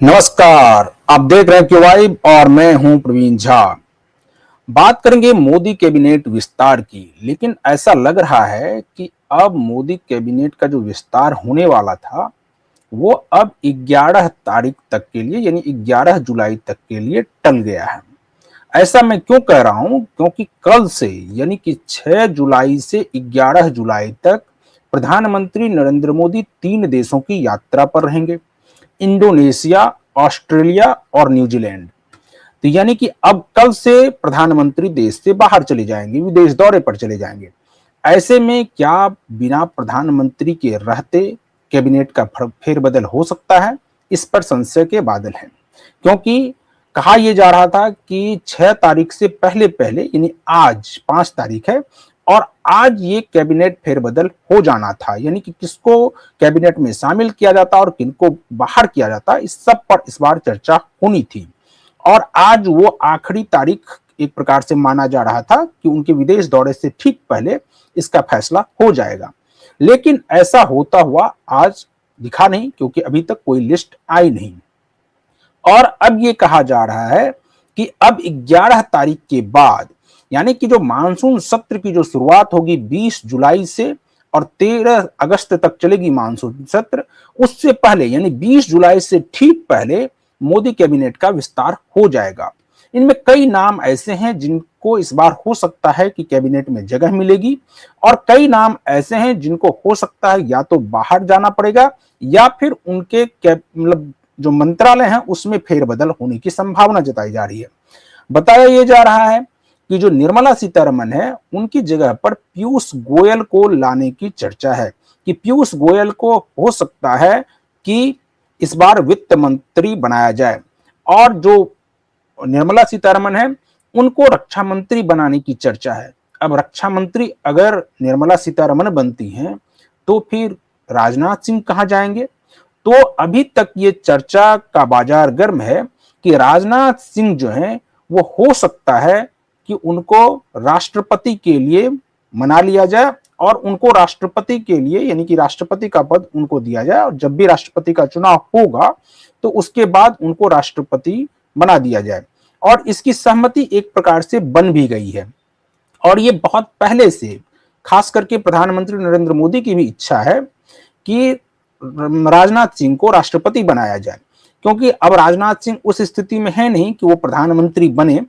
नमस्कार, आप देख रहे हैं क्यों वाइब और मैं हूं प्रवीण झा। बात करेंगे मोदी कैबिनेट विस्तार की, लेकिन ऐसा लग रहा है कि अब मोदी कैबिनेट का जो विस्तार होने वाला था वो अब 11 तारीख तक के लिए यानी 11 जुलाई तक के लिए टल गया है। ऐसा मैं क्यों कह रहा हूं, क्योंकि कल से यानी कि 6 जुलाई से 11 जुलाई तक प्रधानमंत्री नरेंद्र मोदी 3 देशों की यात्रा पर रहेंगे। इंडोनेशिया, ऑस्ट्रेलिया और न्यूजीलैंड। तो यानी कि अब कल से प्रधानमंत्री देश से बाहर चले जाएंगे, विदेश दौरे पर चले जाएंगे। ऐसे में क्या बिना प्रधानमंत्री के रहते कैबिनेट का फेरबदल हो सकता है? इस पर संशय के बादल हैं, क्योंकि कहा यह जा रहा था कि 6 तारीख से पहले पहले यानी आज 5 तारीख है और आज ये कैबिनेट फेरबदल हो जाना था, यानी कि किसको कैबिनेट में शामिल किया जाता और किनको बाहर किया जाता, इस सब पर इस बार चर्चा होनी थी। और आज वो आखिरी तारीख एक प्रकार से माना जा रहा था कि उनके विदेश दौरे से ठीक पहले इसका फैसला हो जाएगा। लेकिन ऐसा होता हुआ आज दिखा नहीं, क्योंकि अभी तक कोई लिस्ट आई नहीं। और अब ये कहा जा रहा है कि अब 11 तारीख के बाद यानी कि जो मानसून सत्र की जो शुरुआत होगी 20 जुलाई से और 13 अगस्त तक चलेगी मानसून सत्र, उससे पहले यानी 20 जुलाई से ठीक पहले मोदी कैबिनेट का विस्तार हो जाएगा। इनमें कई नाम ऐसे हैं जिनको इस बार हो सकता है कि कैबिनेट में जगह मिलेगी और कई नाम ऐसे हैं जिनको हो सकता है या तो बाहर जाना पड़ेगा या फिर उनके मतलब जो मंत्रालय हैं उसमें फेरबदल होने की संभावना जताई जा रही है। बताया यह जा रहा है कि जो निर्मला सीतारमण है उनकी जगह पर पीयूष गोयल को लाने की चर्चा है कि पीयूष गोयल को हो सकता है कि इस बार वित्त मंत्री बनाया जाए और जो निर्मला सीतारमण है उनको रक्षा मंत्री बनाने की चर्चा है। अब रक्षा मंत्री अगर निर्मला सीतारमण बनती हैं तो फिर राजनाथ सिंह कहां जाएंगे? तो अभी तक ये चर्चा का बाजार गर्म है कि राजनाथ सिंह जो है वो हो सकता है कि उनको राष्ट्रपति के लिए मना लिया जाए और उनको राष्ट्रपति के लिए यानी कि राष्ट्रपति का पद उनको दिया जाए और जब भी राष्ट्रपति का चुनाव होगा तो उसके बाद उनको राष्ट्रपति बना दिया जाए। और इसकी सहमति एक प्रकार से बन भी गई है और ये बहुत पहले से खास करके प्रधानमंत्री नरेंद्र मोदी की भी इच्छा है कि राजनाथ सिंह को राष्ट्रपति बनाया जाए, क्योंकि अब राजनाथ सिंह उस स्थिति में है नहीं कि वो प्रधानमंत्री बने,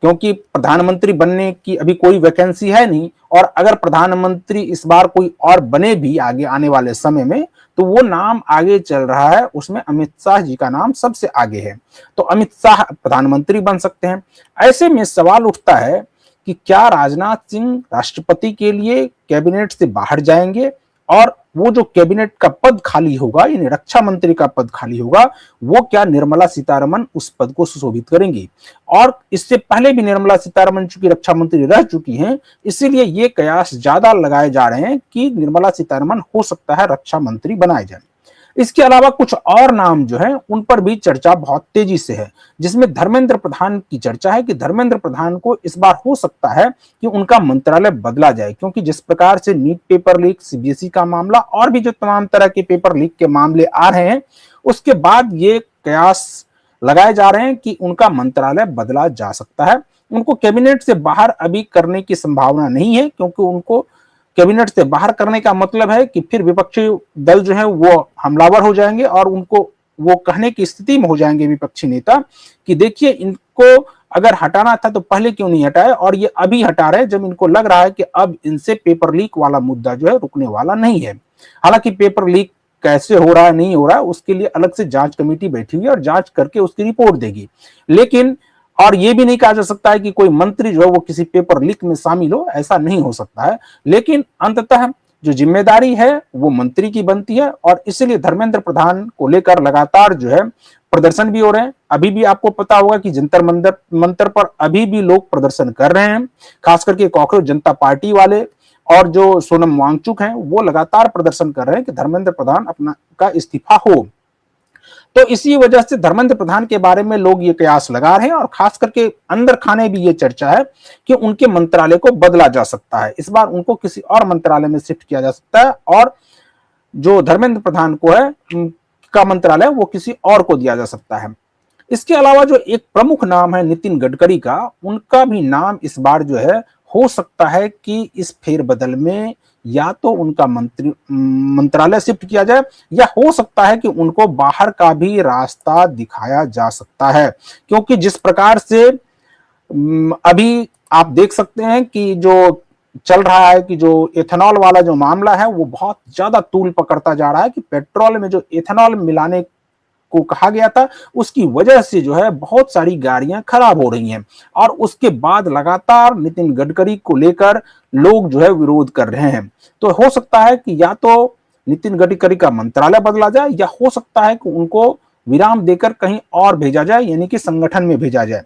क्योंकि प्रधानमंत्री बनने की अभी कोई वैकेंसी है नहीं। और अगर प्रधानमंत्री इस बार कोई और बने भी आगे आने वाले समय में तो वो नाम आगे चल रहा है, उसमें अमित शाह जी का नाम सबसे आगे है, तो अमित शाह प्रधानमंत्री बन सकते हैं। ऐसे में सवाल उठता है कि क्या राजनाथ सिंह राष्ट्रपति के लिए कैबिनेट से बाहर जाएंगे और वो जो कैबिनेट का पद खाली होगा यानी रक्षा मंत्री का पद खाली होगा वो क्या निर्मला सीतारमण उस पद को सुशोभित करेंगी? और इससे पहले भी निर्मला सीतारमण चूंकि रक्षा मंत्री रह चुकी हैं, इसीलिए ये कयास ज्यादा लगाए जा रहे हैं कि निर्मला सीतारमण हो सकता है रक्षा मंत्री बनाए जाए। इसके अलावा कुछ और नाम जो है उन पर भी चर्चा बहुत तेजी से है, जिसमें धर्मेंद्र प्रधान की चर्चा है कि धर्मेंद्र प्रधान को इस बार हो सकता है कि उनका मंत्रालय बदला जाए, क्योंकि जिस प्रकार से नीट पेपर लीक, सीबीएसई का मामला और भी जो तमाम तरह के पेपर लीक के मामले आ रहे हैं उसके बाद ये कयास लगाए जा रहे हैं कि उनका मंत्रालय बदला जा सकता है। उनको कैबिनेट से बाहर अभी करने की संभावना नहीं है, क्योंकि उनको कैबिनेट से बाहर करने का मतलब है कि फिर विपक्षी दल जो है वो हमलावर हो जाएंगे और उनको वो कहने की स्थिति में हो जाएंगे विपक्षी नेता कि देखिए इनको अगर हटाना था तो पहले क्यों नहीं हटाए, और ये अभी हटा रहे जब इनको लग रहा है कि अब इनसे पेपर लीक वाला मुद्दा जो है रुकने वाला नहीं है। हालांकि पेपर लीक कैसे हो रहा है नहीं हो रहा है उसके लिए अलग से जांच कमेटी बैठी हुई है और जांच करके उसकी रिपोर्ट देगी, लेकिन और ये भी नहीं कहा जा सकता है कि कोई मंत्री जो है वो किसी पेपर लीक में शामिल हो, ऐसा नहीं हो सकता है। लेकिन अंततः जो जिम्मेदारी है वो मंत्री की बनती है और इसलिए धर्मेंद्र प्रधान को लेकर लगातार जो है प्रदर्शन भी हो रहे हैं। अभी भी आपको पता होगा कि जंतर मंतर पर अभी भी लोग प्रदर्शन कर रहे हैं, खास करके कॉकरोच जनता पार्टी वाले और जो सोनम वांगचुक हैं वो लगातार प्रदर्शन कर रहे हैं कि धर्मेंद्र प्रधान अपना का इस्तीफा हो। तो इसी वजह से धर्मेंद्र प्रधान के बारे में लोग ये कयास लगा रहे हैं और खास करके अंदर खाने भी ये चर्चा है कि उनके मंत्रालय को बदला जा सकता है, इस बार उनको किसी और मंत्रालय में शिफ्ट किया जा सकता है और जो धर्मेंद्र प्रधान को है का मंत्रालय वो किसी और को दिया जा सकता है। इसके अलावा जो एक प्रमुख नाम है नितिन गडकरी का, उनका भी नाम इस बार जो है हो सकता है कि इस फेरबदल में या तो उनका मंत्रालय शिफ्ट किया जाए, या हो सकता है कि उनको बाहर का भी रास्ता दिखाया जा सकता है, क्योंकि जिस प्रकार से अभी आप देख सकते हैं कि जो चल रहा है कि जो एथेनॉल वाला जो मामला है वो बहुत ज्यादा तूल पकड़ता जा रहा है, कि पेट्रोल में जो एथेनॉल मिलाने को कहा गया था उसकी वजह से जो है बहुत सारी गाड़ियां खराब हो रही हैं, और उसके बाद लगातार नितिन गडकरी को लेकर लोग जो है विरोध कर रहे हैं। तो हो सकता है कि या तो नितिन गडकरी का मंत्रालय बदला जाए, या हो सकता है कि उनको विराम देकर कहीं और भेजा जाए, यानी कि संगठन में भेजा जाए।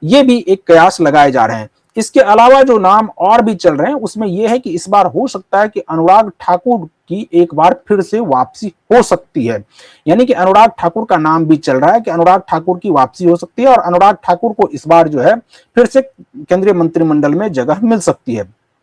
ये भी एक कयास लगाए जा रहे हैं। इसके अलावा जो नाम और भी चल रहे हैं उसमें यह है कि इस बार हो सकता है कि अनुराग ठाकुर की एक बार फिर से वापसी हो सकती है, यानी कि अनुराग ठाकुर का नाम भी चल रहा है कि अनुराग ठाकुर की वापसी हो सकती है और अनुराग ठाकुर को इस बार जो है फिर से केंद्रीय मंत्रिमंडल में जगह मिल सकती है।